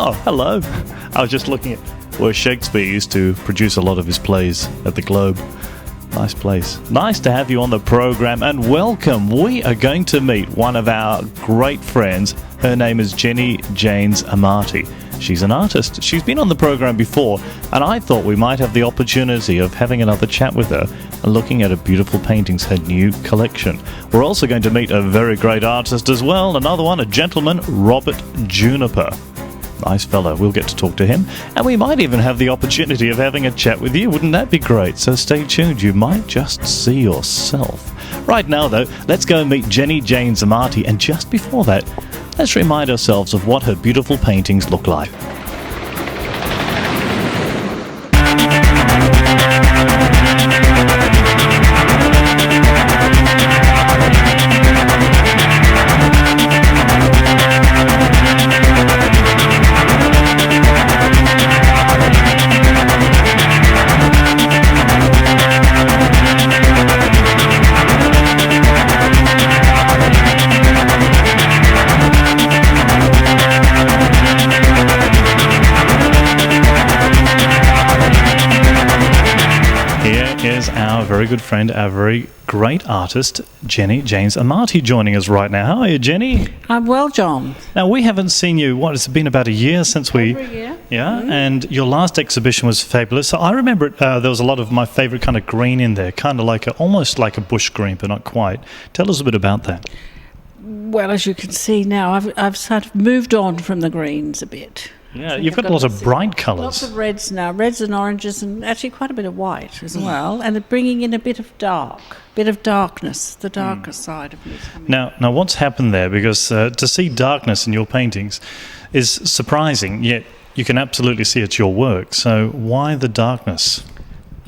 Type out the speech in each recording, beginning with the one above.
Oh, hello. I was just looking at where Shakespeare used to produce a lot of his plays at the Globe. Nice place. Nice to have you on the program, and welcome. We are going to meet one of our great friends. Her name is Jenny Janes Armati. She's an artist. She's been on the program before, and I thought we might have the opportunity of having another chat with her and looking at her beautiful paintings, her new collection. We're also going to meet a very great artist as well, another one, a gentleman, Robert Juniper. Nice fellow. We'll get to talk to him, and we might even have the opportunity of having a chat with you. Wouldn't that be great? So stay tuned. You might just see yourself. Right now, though, let's go and meet Jenny Janes Armati, and just before that, let's remind ourselves of what her beautiful paintings look like. Our very good friend, our very great artist, Jenny Janes Armati, joining us right now. How are you, Jenny? I'm well, John. Now, we haven't seen you, it's been about a year since we... Over a year. Yeah, and your last exhibition was fabulous. So I remember it, there was a lot of my favourite kind of green in there, kind of like almost like a bush green, but not quite. Tell us a bit about that. Well, as you can see now, I've sort of moved on from the greens a bit. Yeah, you've got a lot of bright colours. Lots of reds now, reds and oranges, and actually quite a bit of white as well, and bringing in a bit of darkness, the darker side of me. Now, what's happened there? Because to see darkness in your paintings is surprising, yet you can absolutely see it's your work. So why the darkness?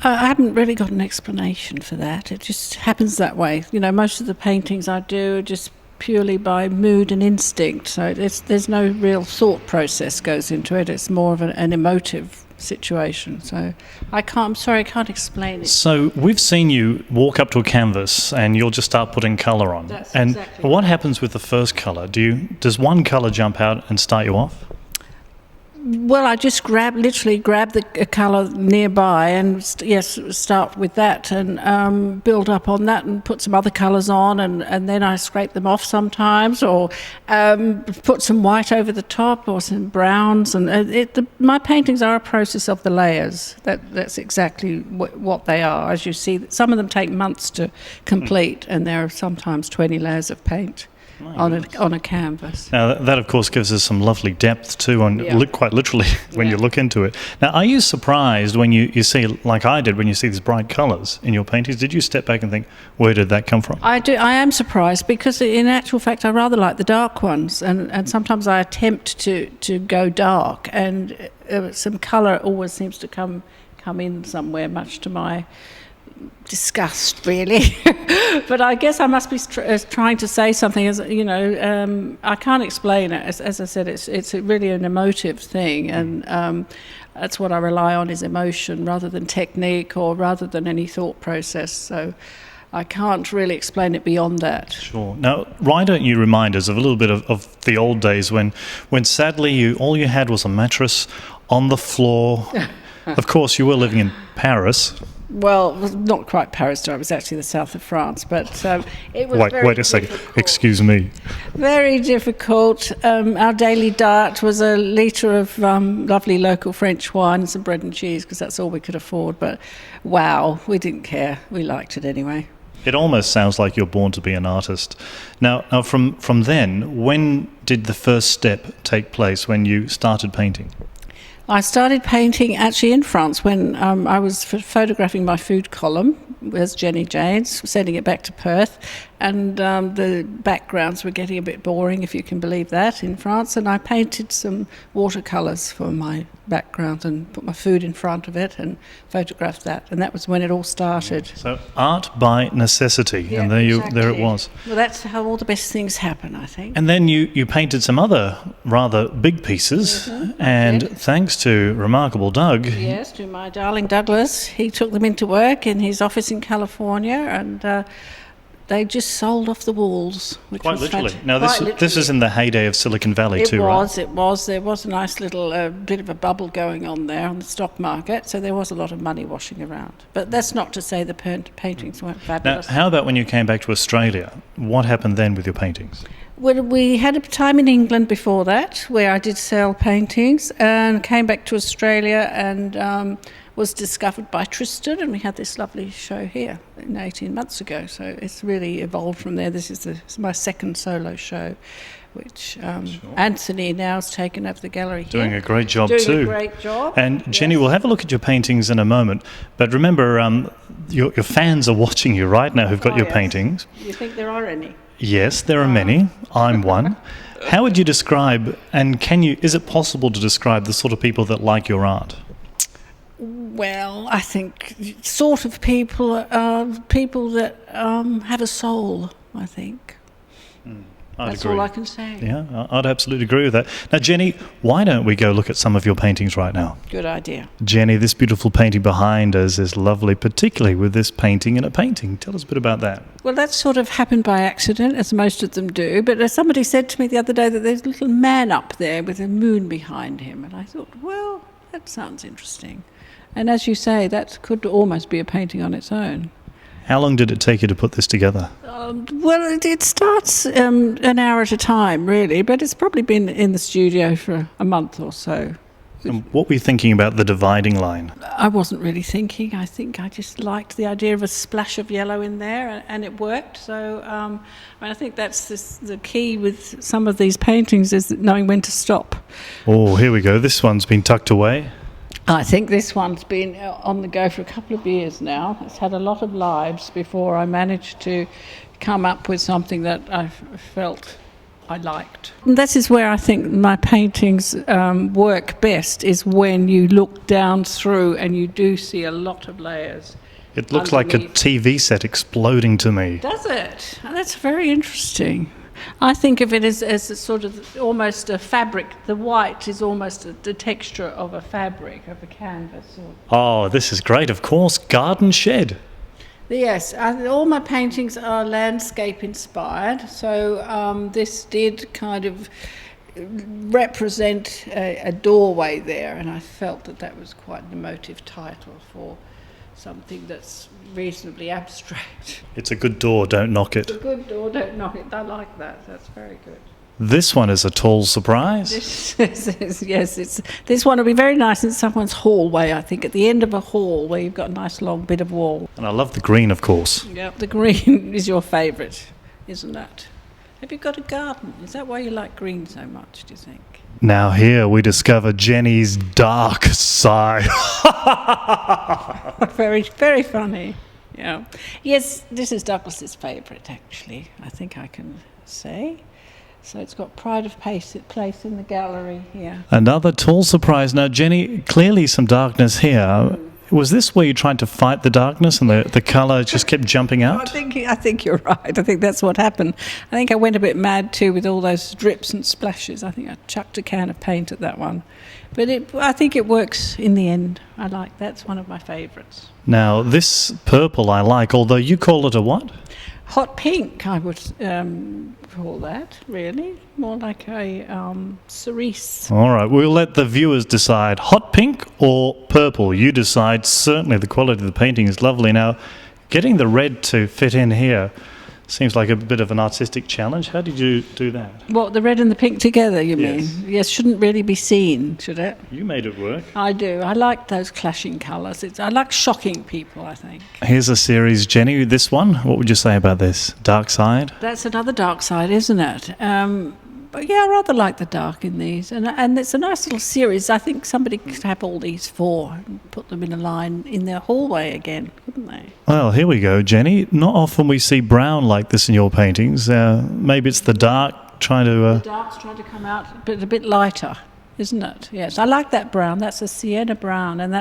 I haven't really got an explanation for that. It just happens that way. You know, most of the paintings I do are just purely by mood and instinct, so there's no real thought process goes into it. It's more of an emotive situation, so I'm sorry I can't explain it. So we've seen you walk up to a canvas and you'll just start putting colour on. That's and exactly what right. happens with the first colour? Does one colour jump out and start you off? Well, I just literally grab the colour nearby and start with that and build up on that and put some other colours on, and then I scrape them off sometimes, or put some white over the top or some browns. And my paintings are a process of the layers. That's exactly what they are. As you see, some of them take months to complete, and there are sometimes 20 layers of paint on a canvas. Now that of course gives us some lovely depth too, and quite literally when you look into it. Now, are you surprised when you see, like I did, when you see these bright colours in your paintings? Did you step back and think, where did that come from? I do. I am surprised, because in actual fact I rather like the dark ones, and sometimes I attempt to go dark, and some colour always seems to come in somewhere, much to my disgust, really. But I guess I must be trying to say something, as you know. I can't explain it. As I said, it's really an emotive thing, and that's what I rely on, is emotion rather than technique or rather than any thought process. So I can't really explain it beyond that. Sure. Now, why don't you remind us of a little bit of the old days when sadly all you had was a mattress on the floor. Of course, you were living in Paris. Well, it was not quite Paris, it was actually the south of France, but it was Wait a second, excuse me. Very difficult. Our daily diet was a litre of lovely local French wine and some bread and cheese, because that's all we could afford, but wow, we didn't care. We liked it anyway. It almost sounds like you're born to be an artist. Now from then, when did the first step take place when you started painting? I started painting actually in France when I was photographing my food column as Jenny Janes, sending it back to Perth, and the backgrounds were getting a bit boring, if you can believe that, in France, and I painted some watercolours for my background and put my food in front of it and photographed that, and that was when it all started. So art by necessity, and there it was. Well, that's how all the best things happen, I think. And then you painted some other rather big pieces, and thanks to remarkable Doug. Yes, to my darling Douglas, he took them into work in his office in California, and they just sold off the walls. Which Quite was literally. fantastic. Now, this is in the heyday of Silicon Valley too, right? It was. There was a nice little bit of a bubble going on there on the stock market, so there was a lot of money washing around. But that's not to say the paintings weren't Now, fabulous. how about when you came back to Australia? What happened then with your paintings? Well, we had a time in England before that where I did sell paintings and came back to Australia and was discovered by Tristan, and we had this lovely show here 18 months ago. So it's really evolved from there. This is my second solo show, which Anthony now has taken over the gallery here. Doing a great job Doing too. a great job. And Jenny, we'll have a look at your paintings in a moment. But remember, your fans are watching you right now who've got your paintings. You think there are any? Yes, there are many. I'm one. How would you describe, and is it possible to describe the sort of people that like your art? Well, I think sort of people are people that have a soul, I think. That's agree. all I can say. Yeah, I'd absolutely agree with that. Now, Jenny, why don't we go look at some of your paintings right now? Good idea. Jenny, this beautiful painting behind us is lovely, particularly with this painting in a painting. Tell us a bit about that. Well, that sort of happened by accident, as most of them do. But somebody said to me the other day that there's a little man up there with a moon behind him. And I thought, well, that sounds interesting. And as you say, that could almost be a painting on its own. How long did it take you to put this together? Well, it starts an hour at a time, really, but it's probably been in the studio for a month or so. And what were you thinking about the dividing line? I wasn't really thinking. I think I just liked the idea of a splash of yellow in there, and it worked. So I think that's the key with some of these paintings is knowing when to stop. Oh, here we go. This one's been tucked away. I think this one's been on the go for a couple of years now. It's had a lot of lives before I managed to come up with something that I felt I liked. And this is where I think my paintings work best, is when you look down through and you do see a lot of layers. It looks like a TV set exploding to me. Does it? Oh, that's very interesting. I think of it as a sort of almost a fabric. The white is almost the texture of a fabric, of a canvas. Oh, this is great. Of course, garden shed. Yes, all my paintings are landscape inspired. So this did kind of represent a doorway there, and I felt that was quite an emotive title for something that's reasonably abstract. It's a good door, don't knock it. It's a good door, don't knock it. I like that. That's very good. This one is a tall surprise. This one will be very nice in someone's hallway, I think, at the end of a hall where you've got a nice long bit of wall. And I love the green, of course. Yep, the green is your favourite, isn't it? Have you got a garden? Is that why you like green so much, do you think? Now here we discover Jenny's dark side. Very, very funny. Yeah. Yes, this is Douglas's favourite, actually, I think I can say. So it's got pride of place in the gallery here. Another tall surprise. Now, Jenny, clearly some darkness here. Was this where you tried to fight the darkness and the colour just kept jumping out? I think you're right. I think that's what happened. I think I went a bit mad too with all those drips and splashes. I think I chucked a can of paint at that one. But I think it works in the end. I like that's one of my favourites. Now, this purple I like, although you call it a what? Hot pink, I would call that, really. More like a cerise. All right, we'll let the viewers decide. Hot pink or purple? You decide. Certainly the quality of the painting is lovely. Now, getting the red to fit in here seems like a bit of an artistic challenge. How did you do that? What, the red and the pink together, you mean? Yes, shouldn't really be seen, should it? You made it work. I do. I like those clashing colours. I like shocking people, I think. Here's a series, Jenny. This one, what would you say about this? Dark side? That's another dark side, isn't it? But yeah, I rather like the dark in these. And it's a nice little series. I think somebody could have all these four and put them in a line in their hallway again, couldn't they? Well, here we go, Jenny. Not often we see brown like this in your paintings. Maybe it's the dark trying to... The dark's trying to come out, but a bit lighter, isn't it? Yes, I like that brown. That's a sienna brown, and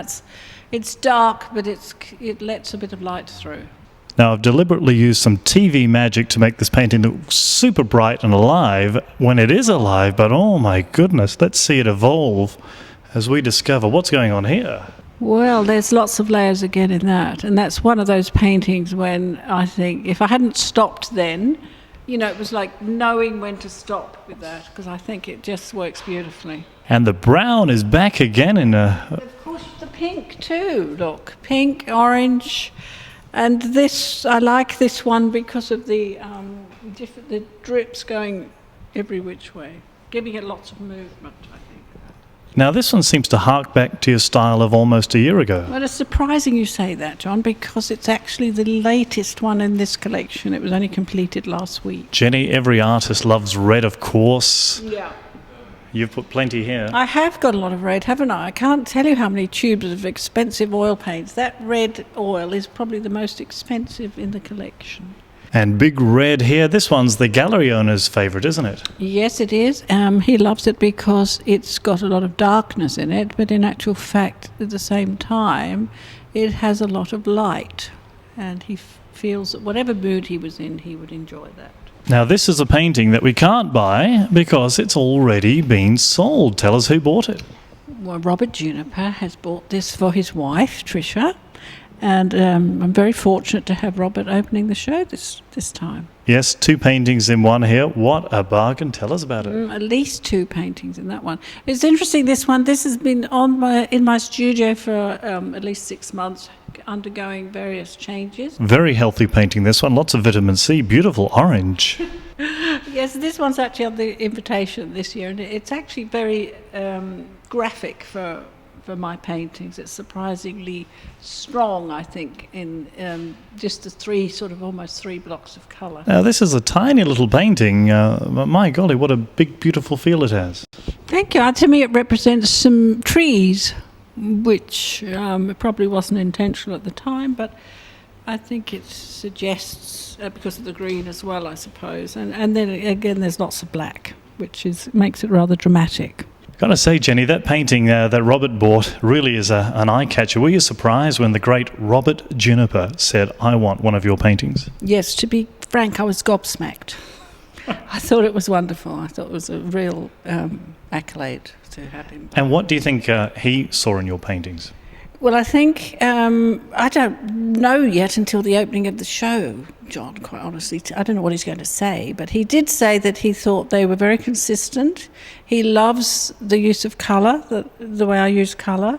it's dark, but it lets a bit of light through. Now, I've deliberately used some TV magic to make this painting look super bright and alive when it is alive, but oh my goodness, let's see it evolve as we discover what's going on here. Well, there's lots of layers again in that, and that's one of those paintings when I think if I hadn't stopped then, it was like knowing when to stop with that, because I think it just works beautifully. And the brown is back again in a... Of course, the pink too, look. Pink, orange, and this, I like this one because of the drips going every which way, giving it lots of movement, I think. Now, this one seems to hark back to your style of almost a year ago. Well, it's surprising you say that, John, because it's actually the latest one in this collection. It was only completed last week. Jenny, every artist loves red, of course. Yeah. You've put plenty here. I have got a lot of red, haven't I? I can't tell you how many tubes of expensive oil paints. That red oil is probably the most expensive in the collection. And big red here. This one's the gallery owner's favourite, isn't it? Yes, it is. He loves it because it's got a lot of darkness in it, but in actual fact, at the same time, it has a lot of light. And he feels that whatever mood he was in, he would enjoy that. Now, this is a painting that we can't buy because it's already been sold. Tell us who bought it. Well, Robert Juniper has bought this for his wife, Tricia. And I'm very fortunate to have Robert opening the show this time. Yes, 2 paintings in one here. What a bargain. Tell us about it. At least 2 paintings in that one. It's interesting, this one. This has been in my studio for at least 6 months, undergoing various changes. Very healthy painting, this one. Lots of vitamin C. Beautiful orange. Yes, this one's actually on the invitation this year, and it's actually very graphic for my paintings. It's surprisingly strong, I think, in just the almost 3 blocks of colour. Now, this is a tiny little painting, but my golly, what a big, beautiful feel it has. Thank you. To me, it represents some trees, which probably wasn't intentional at the time, but I think it suggests, because of the green as well, I suppose. And then, again, there's lots of black, which makes it rather dramatic. Gotta say, Jenny, that painting that Robert bought really is an eye-catcher. Were you surprised when the great Robert Juniper said, "I want one of your paintings"? Yes, to be frank, I was gobsmacked. I thought it was wonderful. I thought it was a real accolade to have him. And what do you think he saw in your paintings? Well, I think, I don't know yet until the opening of the show, John, quite honestly. I don't know what he's going to say, but he did say that he thought they were very consistent. He loves the use of colour, the way I use colour,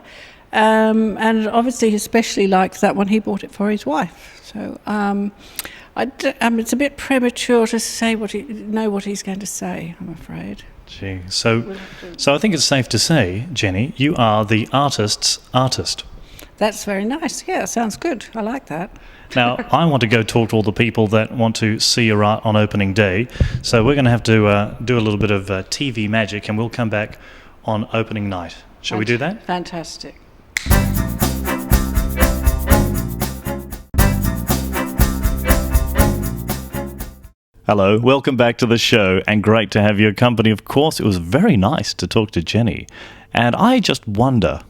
and obviously he especially liked that one. He bought it for his wife. So it's a bit premature to say know what he's going to say, I'm afraid. Gee, so I think it's safe to say, Jenny, you are the artist's artist. That's very nice. Yeah, sounds good. I like that. Now, I want to go talk to all the people that want to see your art on opening day. So we're going to have to do a little bit of TV magic, and we'll come back on opening night. Shall we do that? Fantastic. Hello, welcome back to the show, and great to have your company. Of course, it was very nice to talk to Jenny. And I just wonder...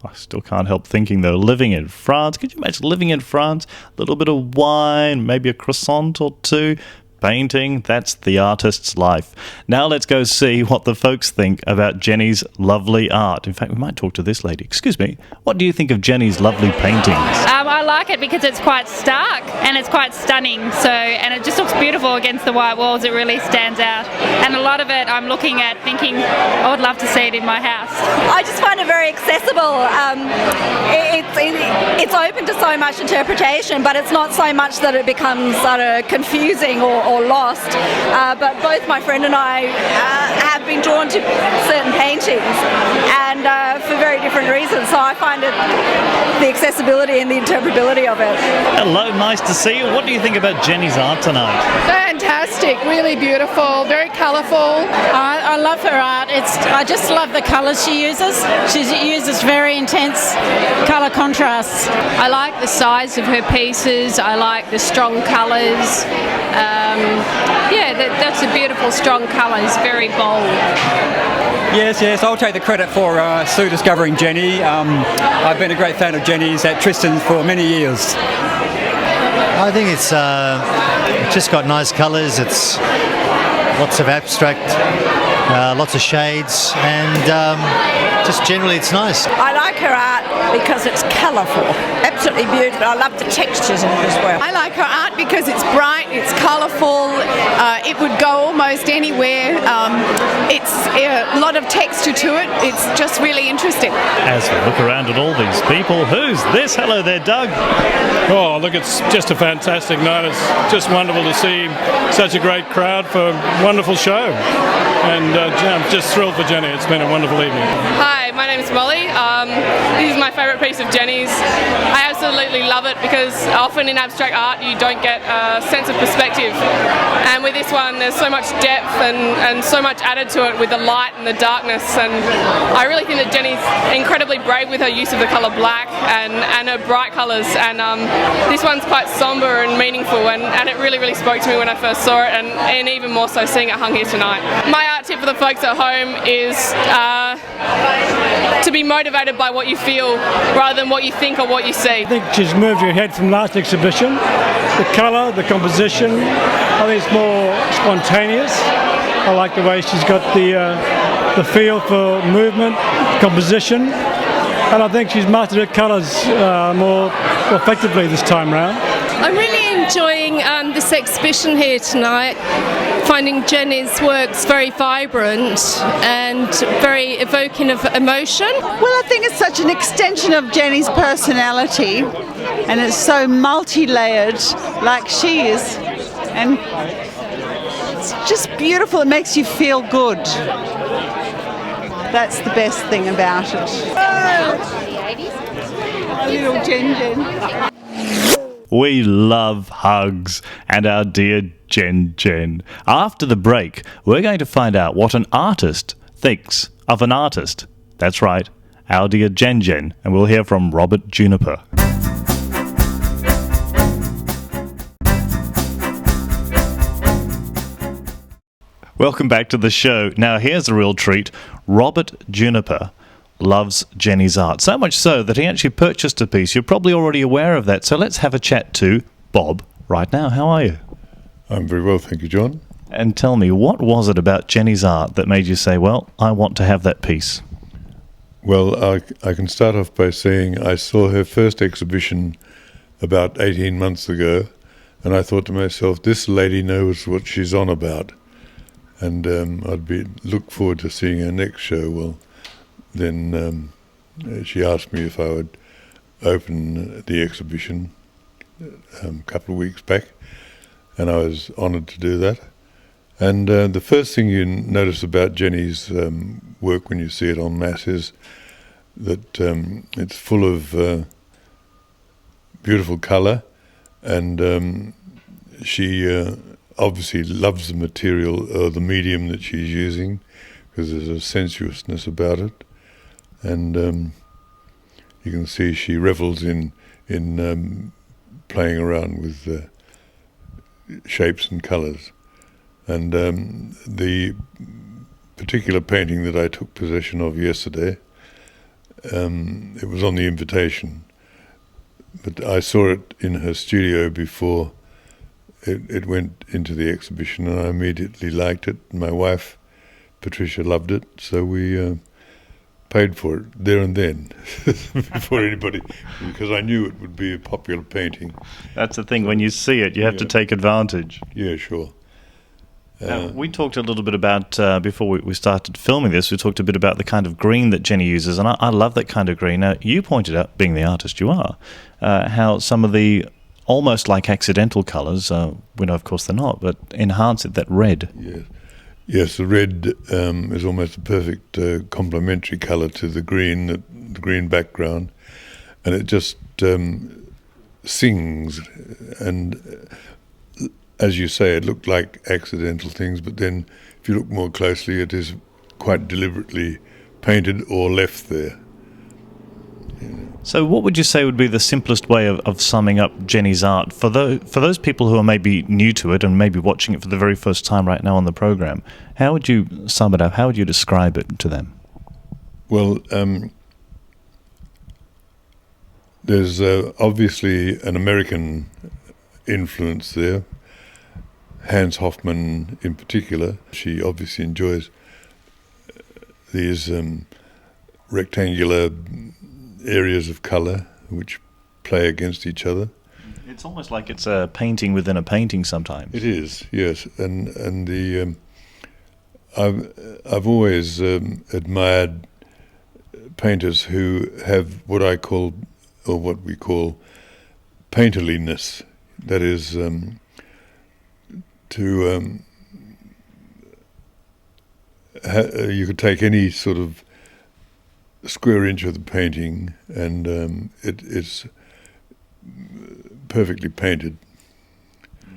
I still can't help thinking, though, living in France. Could you imagine living in France? A little bit of wine, maybe a croissant or 2, painting. That's the artist's life. Now let's go see what the folks think about Jenny's lovely art. In fact, we might talk to this lady. Excuse me, what do you think of Jenny's lovely paintings? I like it because it's quite stark and it's quite stunning. And it just looks beautiful against the white walls. It really stands out. And a lot of it I'm looking at thinking, I would love to see it in my house. I just find it very accessible. It's open to so much interpretation, but it's not so much that it becomes confusing or lost. But both my friend and I have been drawn to certain paintings, and for very different reasons. So I find it the accessibility and the interpretability of it. Hello, nice to see you. What do you think about Jenny's art tonight? Fantastic, really beautiful, very colourful. I love her art. I just love the colours she uses. She uses very intense colour contrasts. I like the size of her pieces. I like the strong colours. That's a beautiful strong colour. It's very bold. Yes, I'll take the credit for Sue discovering Jenny. I've been a great fan of Jenny's at Tristan's for many years. I think it's just got nice colours. It's lots of abstract, lots of shades, and just generally it's nice. I like her art because it's colourful, absolutely beautiful. I love the textures in it as well. I like her art because it's bright, it's colourful, it would go almost anywhere. It's a lot of texture to it. It's just really interesting. As we look around at all these people, who's this? Hello there, Doug. Oh, look, it's just a fantastic night. It's just wonderful to see such a great crowd for a wonderful show. And I'm just thrilled for Jenny. It's been a wonderful evening. Hi, my name is Molly. This is my favourite piece of Jenny's. I absolutely love it because often in abstract art you don't get a sense of perspective. And with this one there's so much depth and so much added to it with the light and the darkness. And I really think that Jenny's incredibly brave with her use of the colour black and her bright colours. And this one's quite sombre and meaningful and it really, really spoke to me when I first saw it and even more so seeing it hung here tonight. My art tip for the folks at home is to be motivated by what you feel rather than what you think or what you see. I think she's moved ahead from last exhibition. The colour, the composition, I think it's more spontaneous. I like the way she's got the feel for movement, composition, and I think she's mastered her colours more effectively this time round. I'm really enjoying this exhibition here tonight, finding Jenny's works very vibrant and very evoking of emotion. Well, I think it's such an extension of Jenny's personality and it's so multi-layered like she is, and it's just beautiful. It makes you feel good. That's the best thing about it. Oh, little Jen. We love hugs and our dear Jen. After the break, we're going to find out what an artist thinks of an artist. That's right, our dear Jen, and we'll hear from Robert Juniper. Welcome back to the show. Now here's a real treat. Robert Juniper loves Jenny's art, so much so that he actually purchased a piece. You're probably already aware of that, so let's have a chat to Bob right now. How are you? I'm very well, thank you, John. And tell me, what was it about Jenny's art that made you say, well, I want to have that piece? Well, I can start off by saying I saw her first exhibition about 18 months ago, and I thought to myself, this lady knows what she's on about. And I'd look forward to seeing her next show. Well, then she asked me if I would open the exhibition a couple of weeks back, and I was honoured to do that. And the first thing you notice about Jenny's work when you see it en masse is that it's full of beautiful colour, and she obviously loves the material or the medium that she's using, because there's a sensuousness about it, and you can see she revels in playing around with shapes and colours. And the particular painting that I took possession of yesterday, it was on the invitation, but I saw it in her studio before it went into the exhibition, and I immediately liked it. My wife, Patricia, loved it, so we paid for it there and then before anybody, because I knew it would be a popular painting. That's the thing, when you see it, you have to take advantage. Yeah, sure. Now, we talked a little bit about, before we started filming this, we talked a bit about the kind of green that Jenny uses, and I love that kind of green. Now, you pointed out, being the artist you are, how some of the almost like accidental colours, we know of course they're not, but enhance it, that red. Yes, the red is almost a perfect complementary colour to the green background, and it just sings. And as you say, it looked like accidental things, but then if you look more closely, it is quite deliberately painted or left there. So what would you say would be the simplest way of summing up Jenny's art for those people who are maybe new to it and maybe watching it for the very first time right now on the program? How would you sum it up? How would you describe it to them? Well, there's obviously an American influence there. Hans Hofmann in particular. She obviously enjoys these rectangular areas of colour which play against each other. It's almost like it's a painting within a painting sometimes. It is, yes, and the I've always admired painters who have what I call, or what we call, painterliness. That is, you could take any sort of square inch of the painting and it's perfectly painted.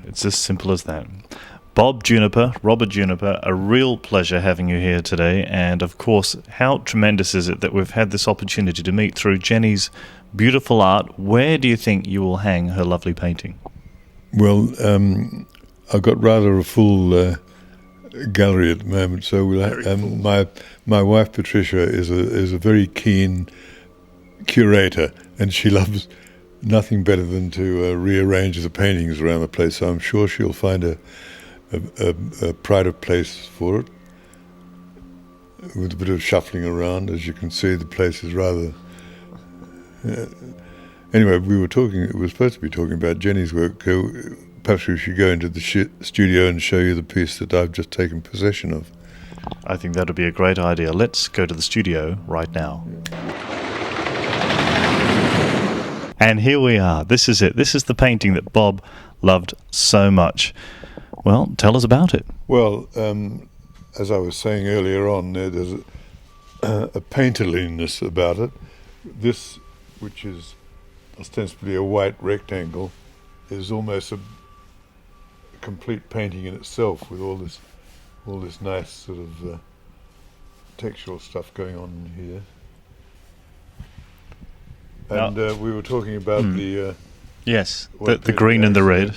It's as simple as that. Bob Juniper, Robert Juniper, a real pleasure having you here today. And of course, how tremendous is it that we've had this opportunity to meet through Jenny's beautiful art. Where do you think you will hang her lovely painting? Well, I've got rather a full gallery at the moment, so we'll my wife Patricia is a very keen curator, and she loves nothing better than to rearrange the paintings around the place. So I'm sure she'll find a pride of place for it. With a bit of shuffling around, as you can see, the place is rather. Anyway, we were supposed to be talking about Jenny's work. Perhaps we should go into the studio and show you the piece that I've just taken possession of. I think that would be a great idea. Let's go to the studio right now. And here we are. This is it. This is the painting that Bob loved so much. Well, tell us about it. Well, as I was saying earlier on, there's a painterliness about it. This, which is ostensibly a white rectangle, is almost a complete painting in itself, with all this nice sort of textual stuff going on here. And we were talking about the yes, the green and the red.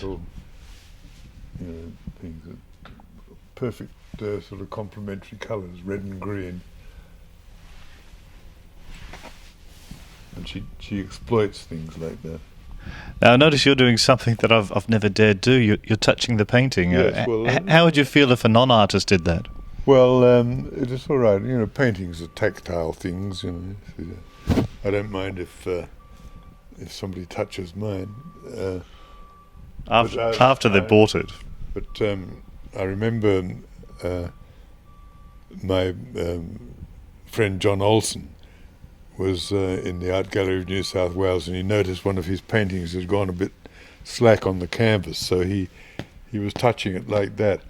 Things that perfect sort of complementary colours, red and green. And she exploits things like that. Now, I notice you're doing something that I've never dared do. You're touching the painting. Yes, how would you feel if a non-artist did that? Well, it is all right. You know, paintings are tactile things. You know, I don't mind if somebody touches mine. After they bought it. But I remember my friend John Olsen was in the Art Gallery of New South Wales, and he noticed one of his paintings had gone a bit slack on the canvas, so he was touching it like that,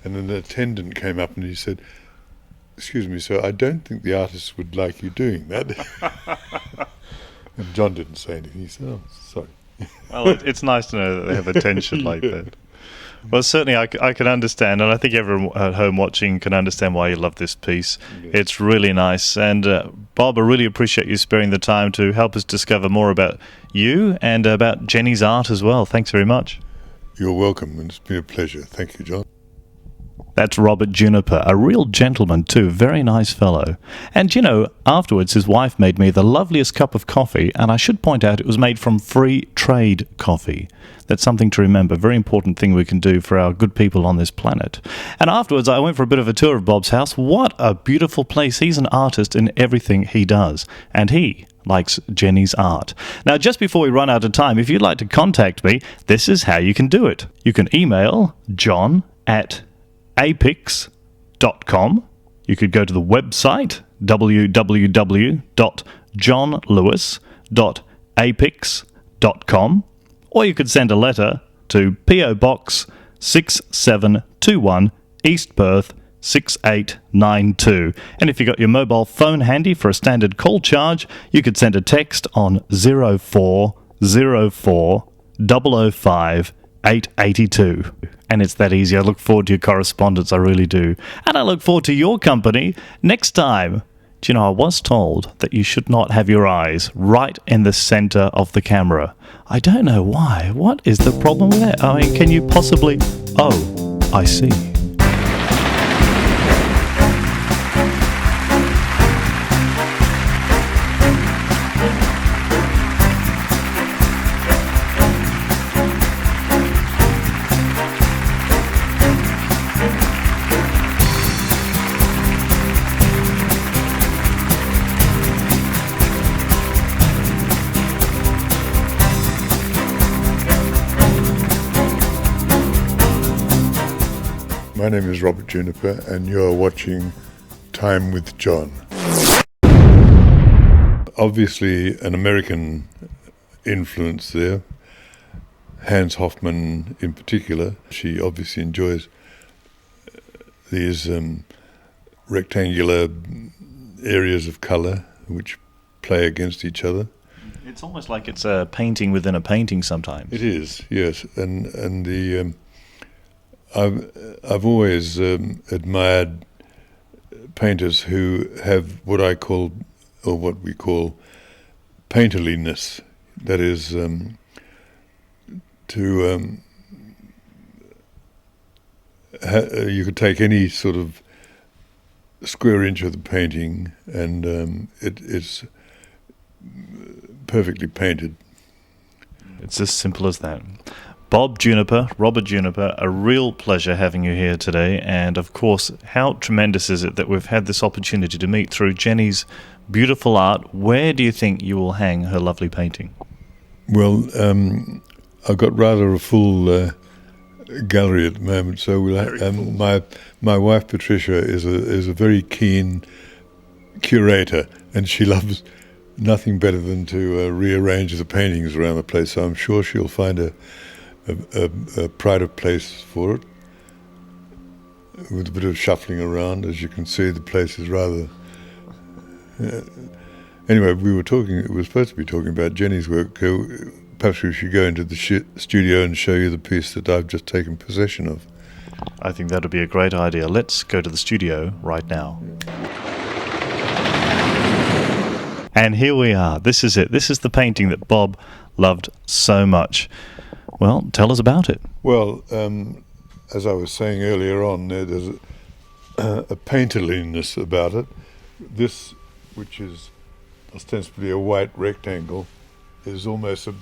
and an attendant came up and he said, "Excuse me, sir, I don't think the artist would like you doing that." And John didn't say anything. He said, "Oh, sorry." Well, it's nice to know that they have attention like that. Well, certainly I can understand, and I think everyone at home watching can understand why you love this piece. Yes. It's really nice. And Bob, I really appreciate you sparing the time to help us discover more about you and about Jenny's art as well. Thanks very much. You're welcome, and it's been a pleasure. Thank you, John. That's Robert Juniper, a real gentleman too, very nice fellow. And you know, afterwards his wife made me the loveliest cup of coffee, and I should point out it was made from free trade coffee. That's something to remember, very important thing we can do for our good people on this planet. And afterwards I went for a bit of a tour of Bob's house. What a beautiful place. He's an artist in everything he does, and he likes Jenny's art. Now, just before we run out of time, if you'd like to contact me, this is how you can do it. You can email john@apix.com. You could go to the website www.johnlewis.apix.com, or you could send a letter to PO Box 6721 East Perth 6892. And if you got your mobile phone handy for a standard call charge, you could send a text on 0404 005 882. And it's that easy. I look forward to your correspondence, I really do. And I look forward to your company next time. Do you know, I was told that you should not have your eyes right in the center of the camera. I don't know why. What is the problem with that? I mean, can you possibly... Oh, I see. My name is Robert Juniper, and you're watching Time with John. Obviously, an American influence there. Hans Hofmann in particular. She obviously enjoys these rectangular areas of colour which play against each other. It's almost like it's a painting within a painting sometimes. It is, yes, and the I've always admired painters who have what I call, or what we call, painterliness. That is, you could take any sort of square inch of the painting and it's perfectly painted. It's as simple as that. Bob Juniper, Robert Juniper, a real pleasure having you here today. And of course, how tremendous is it that we've had this opportunity to meet through Jenny's beautiful art. Where do you think you will hang her lovely painting? Well, I've got rather a full gallery at the moment, so my wife Patricia is a very keen curator, and she loves nothing better than to rearrange the paintings around the place. So I'm sure she'll find a pride of place for it. With a bit of shuffling around, as you can see, the place is rather. Anyway, we were supposed to be talking about Jenny's work. Perhaps we should go into the studio and show you the piece that I've just taken possession of. I think that would be a great idea. Let's go to the studio right now. And here we are. This is it. This is the painting that Bob loved so much. Well, tell us about it. Well, as I was saying earlier on, there's a painterliness about it. This, which is ostensibly a white rectangle, is almost a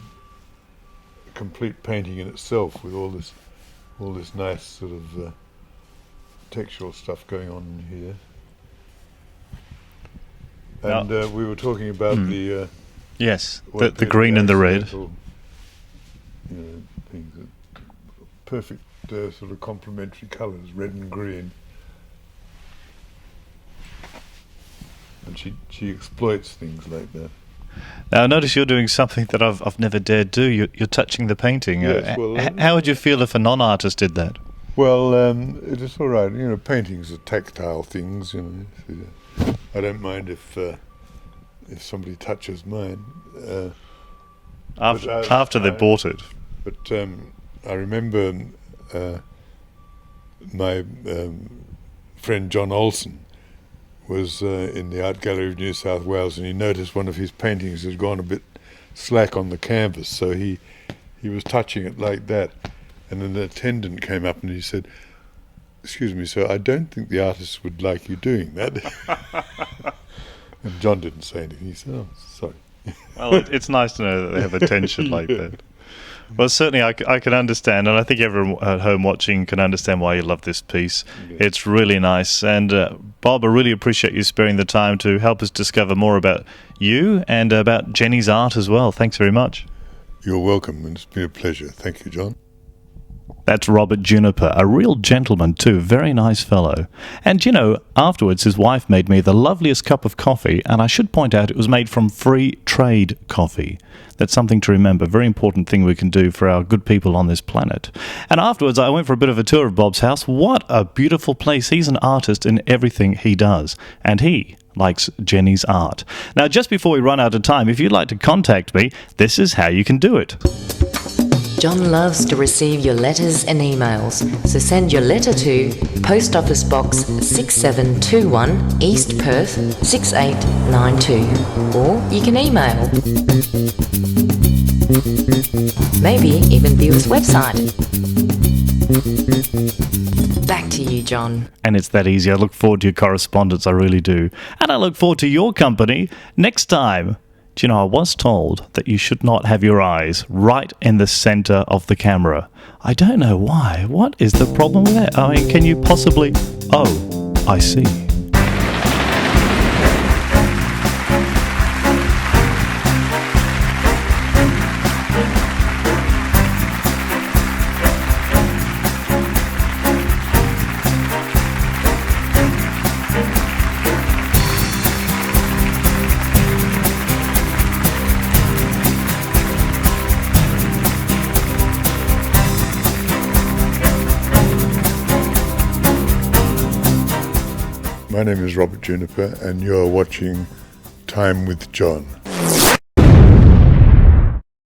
complete painting in itself, with all this nice sort of textural stuff going on here. And we were talking about the yes, the green and the red. Things, perfect sort of complementary colours, red and green. And she exploits things like that. Now, I notice you're doing something that I've never dared do. You're touching the painting. Yes, well, how would you feel if a non-artist did that? Well, it is all right. You know, paintings are tactile things. You know, I don't mind if somebody touches mine. After they bought it. But I remember my friend John Olsen was in the Art Gallery of New South Wales, and he noticed one of his paintings had gone a bit slack on the canvas, so he was touching it like that, and an attendant came up and he said, "Excuse me, sir, I don't think the artist would like you doing that." And John didn't say anything. He said, "Oh, sorry." Well, it's nice to know that they have attention like that. Well, certainly I can understand, and I think everyone at home watching can understand why you love this piece. Yes. It's really nice. And Bob, I really appreciate you sparing the time to help us discover more about you and about Jenny's art as well. Thanks very much. You're welcome, and it's been a pleasure. Thank you, John. That's Robert Juniper, a real gentleman too, very nice fellow. And you know, afterwards his wife made me the loveliest cup of coffee, and I should point out it was made from free trade coffee. That's something to remember, very important thing we can do for our good people on this planet. And afterwards I went for a bit of a tour of Bob's house. What a beautiful place. He's an artist in everything he does, and he likes Jenny's art. Now, just before we run out of time, if you'd like to contact me, this is how you can do it. John loves to receive your letters and emails, so send your letter to Post Office Box 6721 East Perth 6892, or you can email. Maybe even view his website. Back to you, John. And it's that easy. I look forward to your correspondence, I really do. And I look forward to your company next time. Do you know, I was told that you should not have your eyes right in the center of the camera. I don't know why. What is the problem with that? I mean, can you possibly... Oh, I see. My name is Robert Juniper, and you are watching Time with John.